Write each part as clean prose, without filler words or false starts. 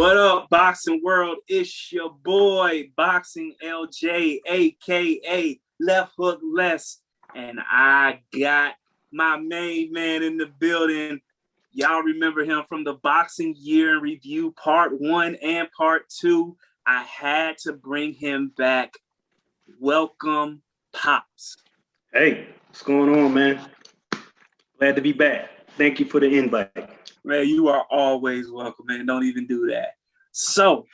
What up, boxing world? It's your boy, Boxing LJ, aka Left Hook Les, and I got my main man in the building. Y'all remember him from the Boxing Year in Review Part 1 and Part 2. I had to bring him back. Welcome, Pops. Hey, what's going on, man? Glad to be back. Thank you for the invite. Man, you are always welcome, man. Don't even do that. So,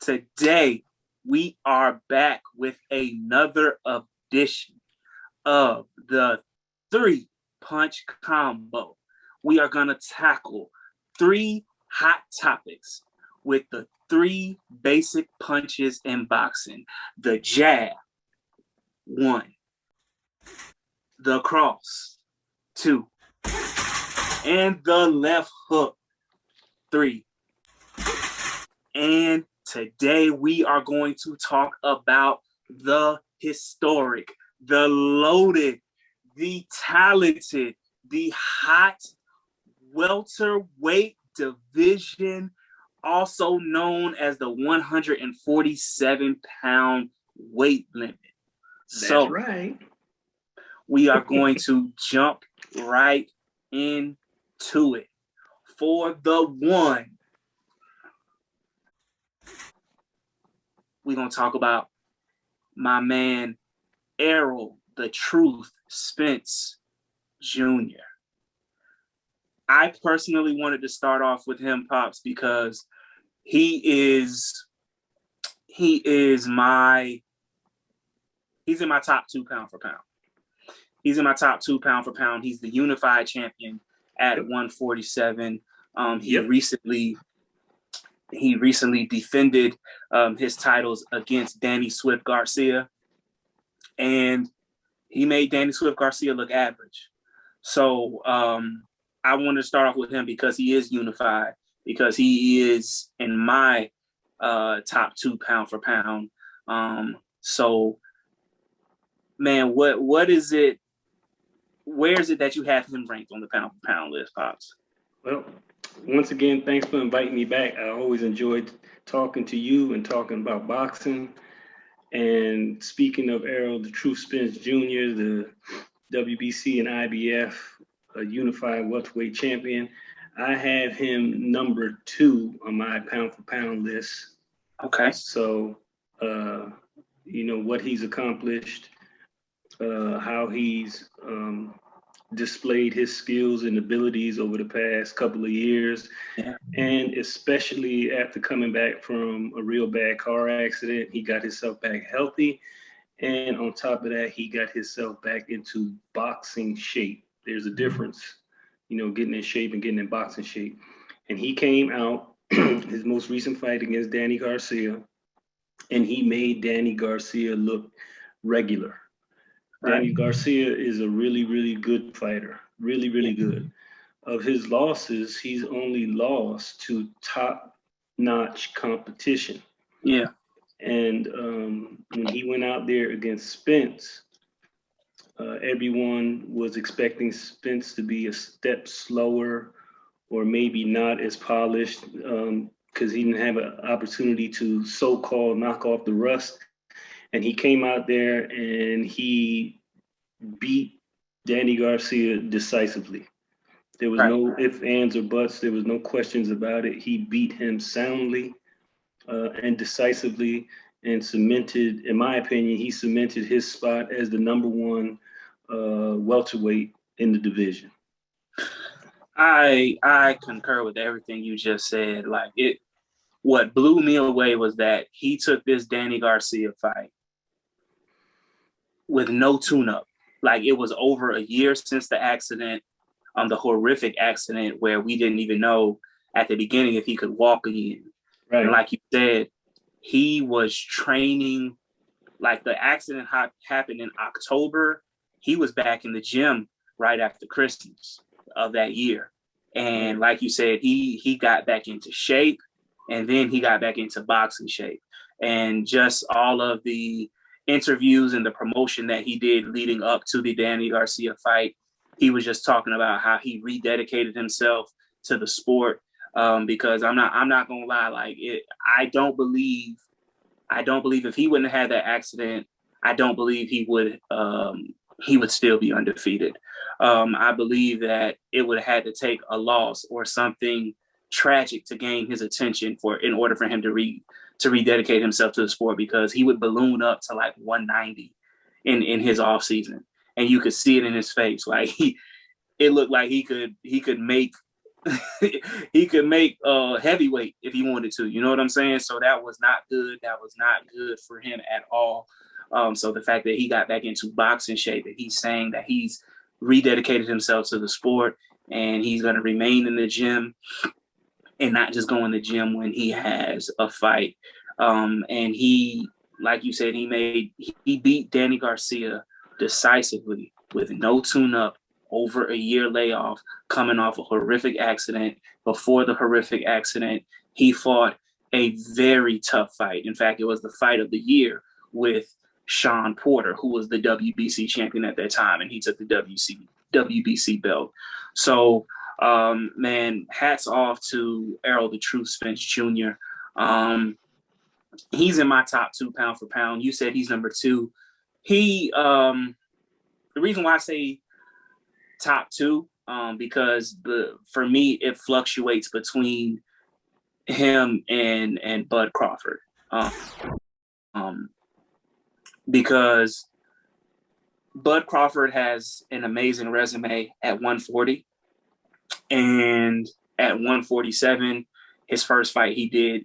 today we are back with another edition of the 3-Punch Combo. We are going to tackle 3 hot topics with the 3 basic punches in boxing. The jab, 1. The cross, 2. And the left hook, 3. And today we are going to talk about the historic, the loaded, the talented, the hot welterweight division, also known as the 147-pound weight limit. That's right. We are going to jump right into it. For the 1, we're going to talk about my man, Errol the Truth Spence Jr. I personally wanted to start off with him, Pops, because he's in my top 2 pound for pound. He's in my top 2 pound for pound. He's the unified champion at 147. He recently defended his titles against Danny Swift Garcia, and he made Danny Swift Garcia look average. So I wanted to start off with him because he is unified, because he is in my top 2 pound for pound. So, man, what is it? Where is it that you have him ranked on the pound for pound list, Pops? Well, once again, thanks for inviting me back. I always enjoyed talking to you and talking about boxing. And speaking of Errol the Truth Spence Jr., the WBC and IBF unified welterweight champion, I have him number 2 on my pound for pound list. Okay. So, what he's accomplished, how he's displayed his skills and abilities over the past couple of years, and especially after coming back from a real bad car accident, he got himself back healthy, and on top of that, he got himself back into boxing shape. There's a difference, getting in shape and getting in boxing shape. And he came out his most recent fight against Danny Garcia, and he made Danny Garcia look regular. Right. Danny Garcia is a really, really good fighter, really, really good. Of his losses, he's only lost to top-notch competition. Yeah. And when he went out there against Spence, everyone was expecting Spence to be a step slower or maybe not as polished because he didn't have an opportunity to so-called knock off the rust. And he came out there and he beat Danny Garcia decisively. There was no ifs, ands, or buts. There was no questions about it. He beat him soundly and decisively, and cemented, in my opinion, he cemented his spot as the number 1 welterweight in the division. I concur with everything you just said. What blew me away was that he took this Danny Garcia fight with no tune-up. It was over a year since the accident, the horrific accident where we didn't even know at the beginning if he could walk again. Right. And like you said, he was training. The accident happened in October. He was back in the gym right after Christmas of that year. And like you said, he got back into shape, and then he got back into boxing shape. And just all of the interviews and the promotion that he did leading up to the Danny Garcia fight, he was just talking about how he rededicated himself to the sport. because I'm not gonna lie, like I don't believe if he wouldn't have had that accident, I don't believe he would still be undefeated. I believe that it would have had to take a loss or something tragic to gain his attention in order for him to rededicate himself to the sport, because he would balloon up to like 190 in his off season, and you could see it in his face. Like it looked like he could make he could make heavyweight if he wanted to. You know what I'm saying? So that was not good. That was not good for him at all. So the fact that he got back into boxing shape, that he's saying that he's rededicated himself to the sport and he's going to remain in the gym and not just go in the gym when he has a fight. And he, like you said, he beat Danny Garcia decisively with no tune-up, over a year layoff, coming off a horrific accident. Before the horrific accident, he fought a very tough fight. In fact, it was the fight of the year with Sean Porter, who was the WBC champion at that time, and he took the WBC belt. So, man, hats off to Errol the Truth Spence Jr. He's in my top 2 pound for pound. You said he's number 2. The reason why I say top 2, because for me it fluctuates between him and Bud Crawford, because Bud Crawford has an amazing resume at 140, and at 147, his first fight he did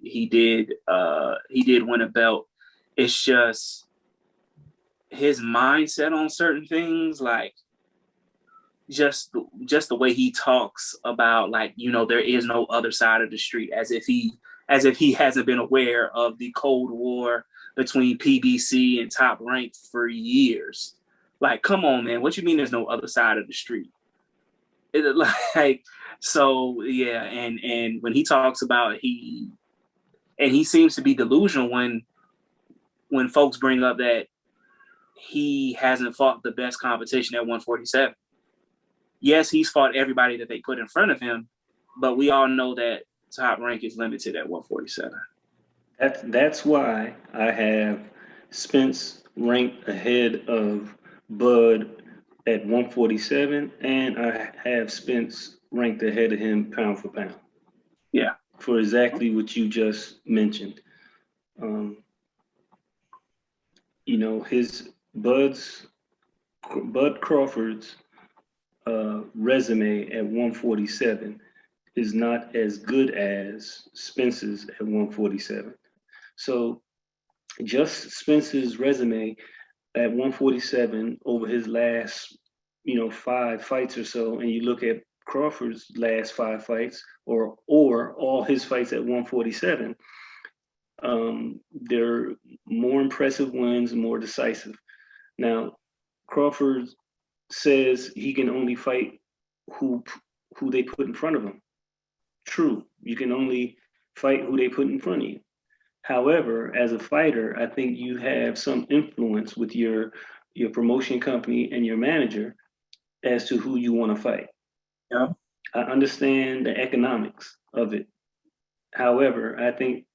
win a belt. It's just his mindset on certain things, like just the way he talks about, like, you know, there is no other side of the street, as if he hasn't been aware of the Cold War between PBC and Top Rank for years. Like, come on, man, what you mean there's no other side of the street? So yeah, and when he talks about he seems to be delusional when folks bring up that he hasn't fought the best competition at 147. Yes, he's fought everybody that they put in front of him, but we all know that Top Rank is limited at 147. That's why I have Spence ranked ahead of Bud at 147, and I have Spence ranked ahead of him pound for pound. Yeah. For exactly what you just mentioned. You know, Bud Crawford's resume at 147 is not as good as Spence's at 147. So just Spence's resume at 147 over his last, 5 fights or so, and you look at Crawford's last 5 fights or all his fights at 147, they're more impressive wins, more decisive. Now, Crawford says he can only fight who they put in front of him. True, you can only fight who they put in front of you. However, as a fighter, I think you have some influence with your promotion company and your manager as to who you want to fight. Yeah. I understand the economics of it. However, I think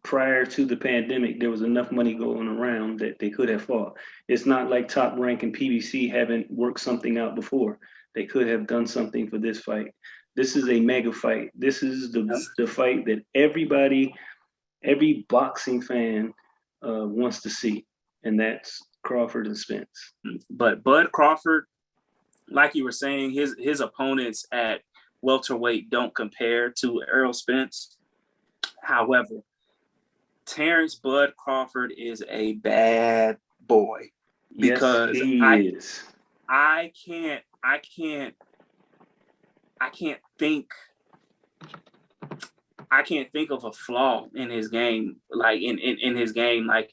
prior to the pandemic, there was enough money going around that they could have fought. It's not like Top Rank and PBC haven't worked something out before. They could have done something for this fight. This is a mega fight. This is the fight that every boxing fan wants to see, and that's Crawford and Spence. But Bud Crawford, like you were saying, his opponents at welterweight don't compare to Errol Spence. However, Terrence Bud Crawford is a bad boy, because yes, he is. I can't think of a flaw in his game. Like in his game, like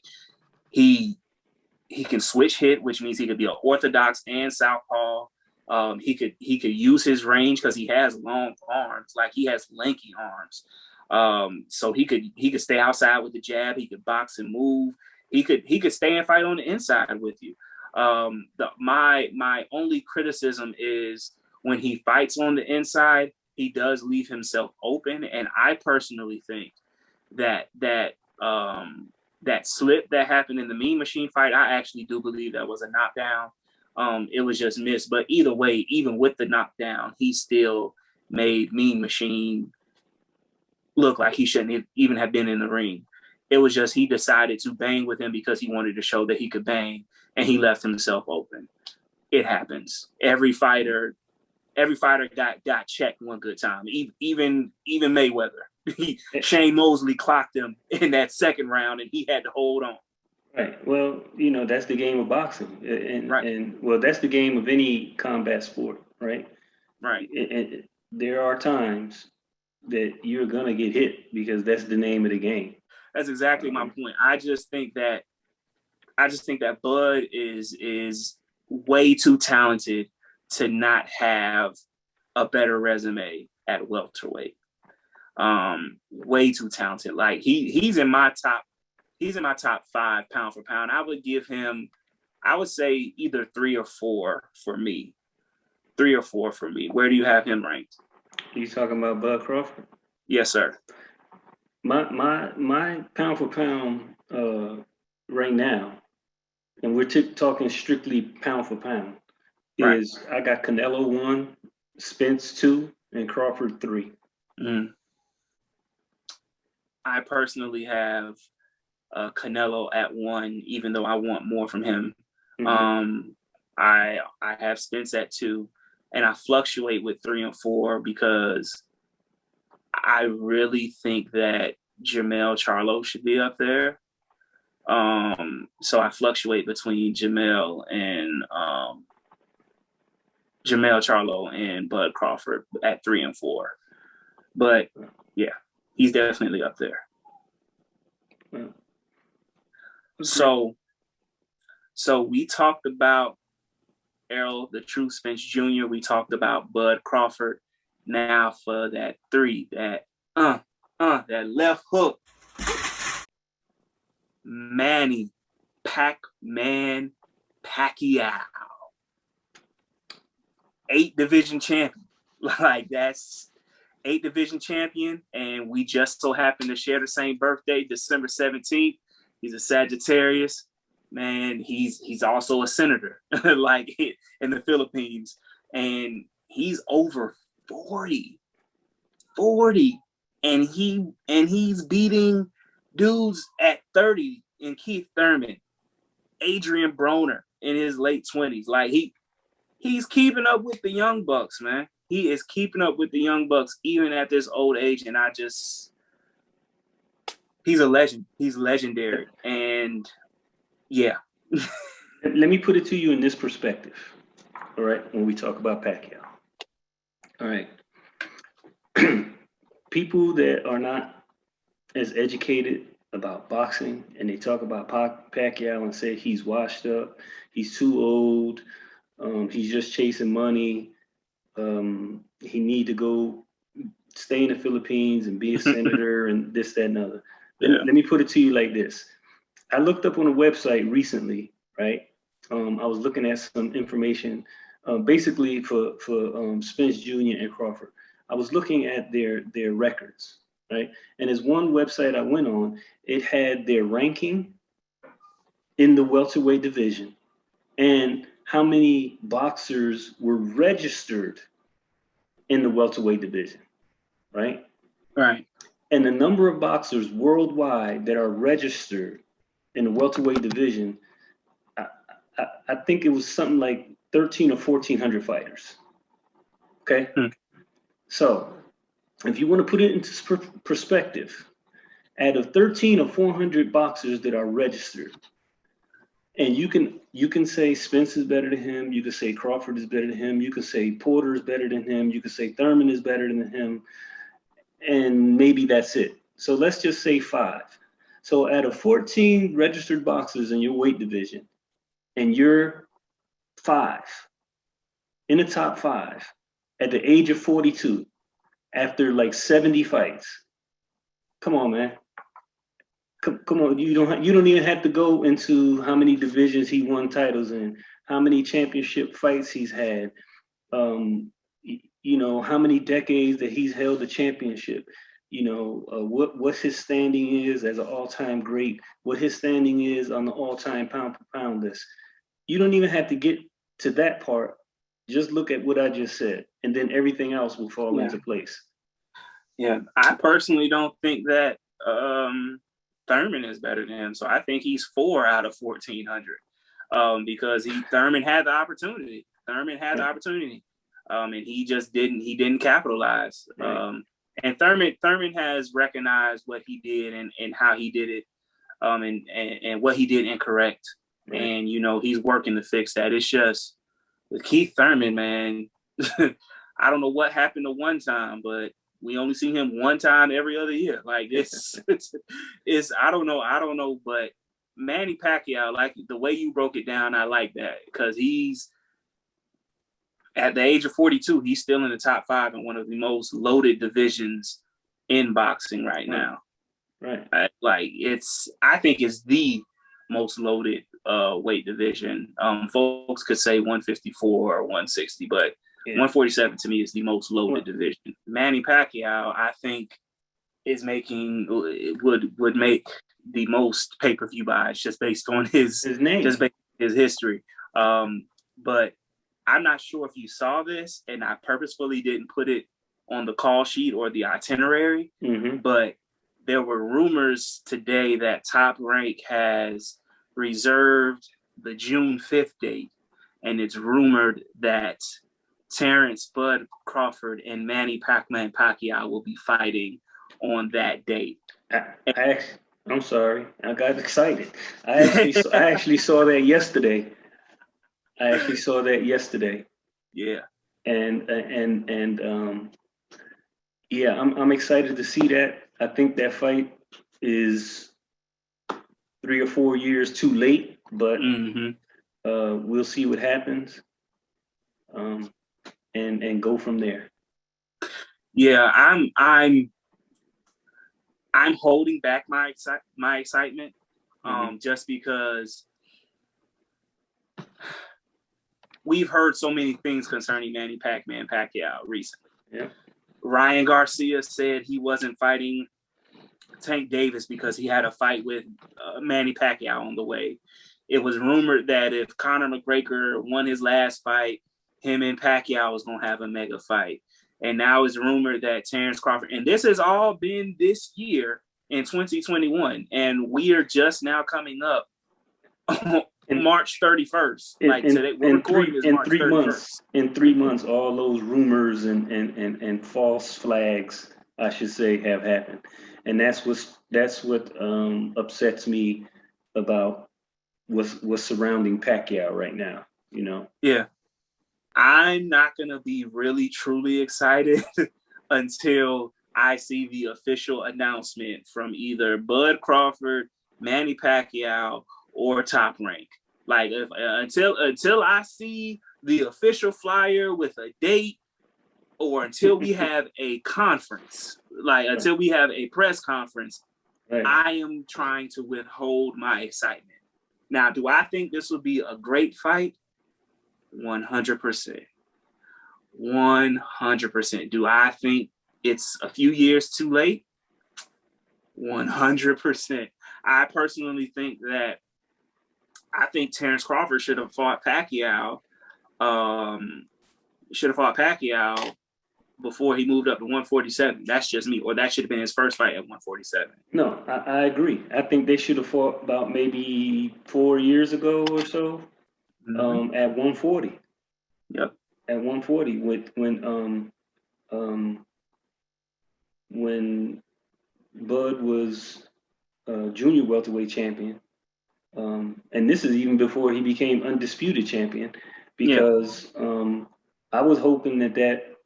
he can switch hit, which means he could be an orthodox and southpaw. He could use his range because he has long arms, like he has lanky arms. So he could stay outside with the jab. He could box and move. He could stay and fight on the inside with you. My only criticism is when he fights on the inside, he does leave himself open. And I personally think that slip that happened in the Mean Machine fight, I actually do believe that was a knockdown. It was just missed. But either way, even with the knockdown, he still made Mean Machine look like he shouldn't even have been in the ring. It was just he decided to bang with him because he wanted to show that he could bang, and he left himself open. It happens. Every fighter got checked one good time. Even Mayweather. Shane Mosley clocked him in that second round, and he had to hold on. Right. Well, that's the game of boxing, and well, that's the game of any combat sport, right? Right. And there are times that you're gonna get hit because that's the name of the game. That's exactly my point. I just think that Bud is way too talented to not have a better resume at welterweight. Way too talented. Like he's in my top 5 pound for pound. I would say either 3 or 4 for me. 3 or 4 for me. Where do you have him ranked? You talking about Bud Crawford? Yes, sir. My pound for pound right now, and we're talking strictly pound for pound, is I got Canelo 1, Spence 2, and Crawford 3. Mm. I personally have Canelo at 1, even though I want more from him. Mm-hmm. I have Spence at 2, and I fluctuate with 3 and 4 because I really think that Jermell Charlo should be up there. So I fluctuate between Jermell Charlo and Bud Crawford at 3 and 4. But yeah, he's definitely up there. Okay. So we talked about Errol, the True Spence Jr. We talked about Bud Crawford. Now for that 3, that left hook. Manny Pac-Man Pacquiao. 8 division champion. Like, that's 8 division champion. And we just so happen to share the same birthday, December 17th. He's a Sagittarius. Man, he's also a senator, like in the Philippines. And he's over 40. And he's beating dudes at 30 in Keith Thurman, Adrian Broner in his late 20s. Like he's keeping up with the young bucks, man. He is keeping up with the young bucks even at this old age. And he's a legend. He's legendary. And yeah. Let me put it to you in this perspective. All right. When we talk about Pacquiao. All right. People that are not as educated about boxing and they talk about Pacquiao and say he's washed up, he's too old, he's just chasing money, he need to go stay in the Philippines and be a senator and this, that, and other. Let me put it to you like this. I looked up on a website recently, right? I was looking at some information, basically for Spence Jr. and Crawford. I was looking at their records, right? And there's one website I went on, it had their ranking in the welterweight division and how many boxers were registered in the welterweight division, right? Right. And the number of boxers worldwide that are registered in the welterweight division, I think it was something like 13 or 1,400 fighters. Okay. So if you want to put it into perspective, out of 13 or 400 boxers that are registered, and you can say Spence is better than him, you can say Crawford is better than him, you can say Porter is better than him, you can say Thurman is better than him, and maybe that's it. So let's just say 5. So out of 14 registered boxers in your weight division, and you're 5 in the top 5 at the age of 42 after like 70 fights. Come on, man. Come on. You don't even have to go into how many divisions he won titles in, how many championship fights he's had. how many decades that he's held the championship, what his standing is as an all-time great, what his standing is on the all-time pound-for-pound list. You don't even have to get to that part. Just look at what I just said, and then everything else will fall into place. Yeah, I personally don't think that Thurman is better than him. So I think he's 4 out of 1,400 because Thurman had the opportunity. And he just didn't capitalize. Right. And Thurman has recognized what he did and how he did it, and what he did incorrect. Right. And he's working to fix that. It's just with Keith Thurman, man. I don't know what happened to one time, but we only see him one time every other year. Like it's I don't know, but Manny Pacquiao, like the way you broke it down, I like that because he's at the age of 42, he's still in the top 5 in one of the most loaded divisions in boxing right now. Right. I think it's the most loaded weight division. Folks could say 154 or 160, but 147 to me is the most loaded division. Manny Pacquiao, I think, is would make the most pay-per-view buys just based on his name, just based on his history. But I'm not sure if you saw this, and I purposefully didn't put it on the call sheet or the itinerary, but there were rumors today that Top Rank has reserved the June 5th date, and it's rumored that Terrence Bud Crawford and Manny Pacquiao will be fighting on that date. I'm sorry, I got excited. I actually saw that yesterday. Yeah. And yeah, I'm excited to see that. I think that fight is 3 or 4 years too late, but we'll see what happens. And go from there. Yeah, I'm holding back my excitement, just because we've heard so many things concerning Manny Pacquiao recently. Yeah. Ryan Garcia said he wasn't fighting Tank Davis because he had a fight with Manny Pacquiao on the way. It was rumored that if Conor McGregor won his last fight, him and Pacquiao was going to have a mega fight. And now it's rumored that Terrence Crawford, and this has all been this year in 2021, and we are just now coming up on March 31st. Today, we're recording this March 31st. In 3 months, all those rumors and false flags, I should say, have happened. And that's what upsets me about what's surrounding Pacquiao right now, Yeah. I'm not going to be really, truly excited until I see the official announcement from either Bud Crawford, Manny Pacquiao, or Top Rank. Until I see the official flyer with a date, or until we have a conference, until we have a press conference, right, I am trying to withhold my excitement. Now, do I think this will be a great fight? 100%. 100%. Do I think it's a few years too late? 100%. I personally think Terrence Crawford should have fought Pacquiao. Before he moved up to 147. That's just me. Or that should have been his first fight at 147. No, I agree. I think they should have fought about maybe 4 years ago or so. At 140. Yep. At 140 when Bud was junior welterweight champion. And this is even before he became undisputed champion, because I was hoping that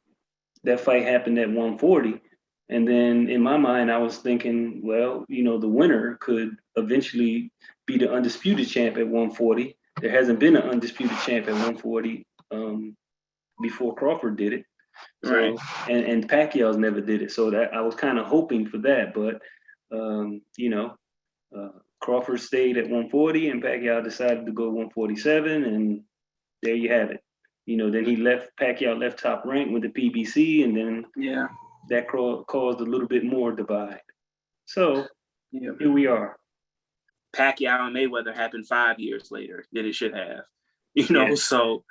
fight happened at 140. And then in my mind, I was thinking, well, the winner could eventually be the undisputed champ at 140. There hasn't been an undisputed champ at 140 before Crawford did it. So, right. And Pacquiao's never did it. So that I was kind of hoping for that. But, Crawford stayed at 140 and Pacquiao decided to go 147. And there you have it. Then Pacquiao left Top Rank with the PBC, and then that caused a little bit more divide. So here we are. Pacquiao and Mayweather happened 5 years later than it should have. So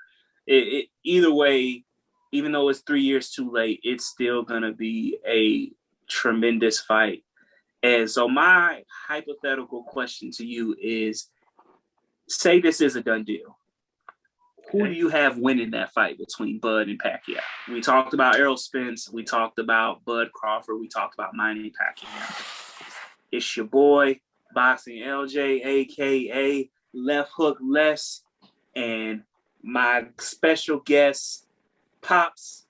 it either way, even though it's 3 years too late, it's still gonna be a tremendous fight. And so my hypothetical question to you is, say this is a done deal. Who do you have winning that fight between Bud and Pacquiao? We talked about Errol Spence. We talked about Bud Crawford. We talked about Manny Pacquiao. It's your boy, Boxing LJ, a.k.a. Left Hook Les, and my special guest, Pops.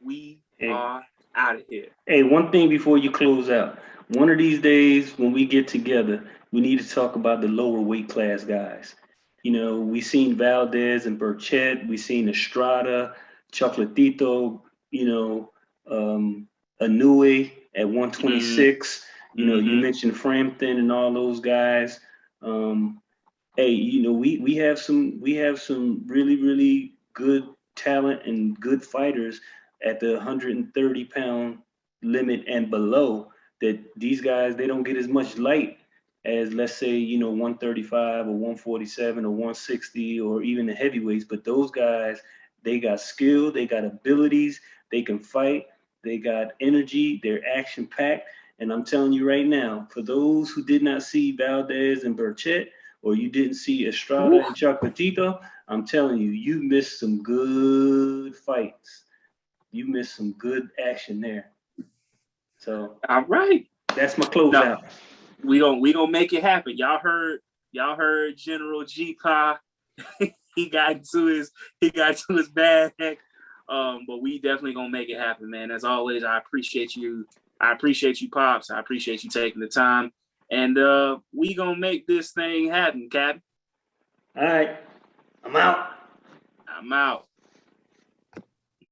We are out of here. Hey, one thing before you close out. One of these days when we get together, we need to talk about the lower weight class guys. We seen Valdez and Burchett. We seen Estrada, Chocolatito, Anue at 126. You mentioned Frampton and all those guys. We have some really, really good talent and good fighters at the 130-pound limit and below, that these guys, they don't get as much light as, let's say, 135 or 147 or 160 or even the heavyweights. But those guys, they got skill, they got abilities, they can fight, they got energy, they're action-packed. And I'm telling you right now, for those who did not see Valdez and Burchett, or you didn't see Estrada and Chocolatito, I'm telling you, you missed some good fights. You missed some good action there. So, all right, that's my closeout. We gonna make it happen. Y'all heard General G-Pa. he got into his bag. But we definitely gonna make it happen, man. As always, I appreciate you. I appreciate you, Pops. I appreciate you taking the time. And we gonna make this thing happen, Captain. All right. I'm out. I'm out.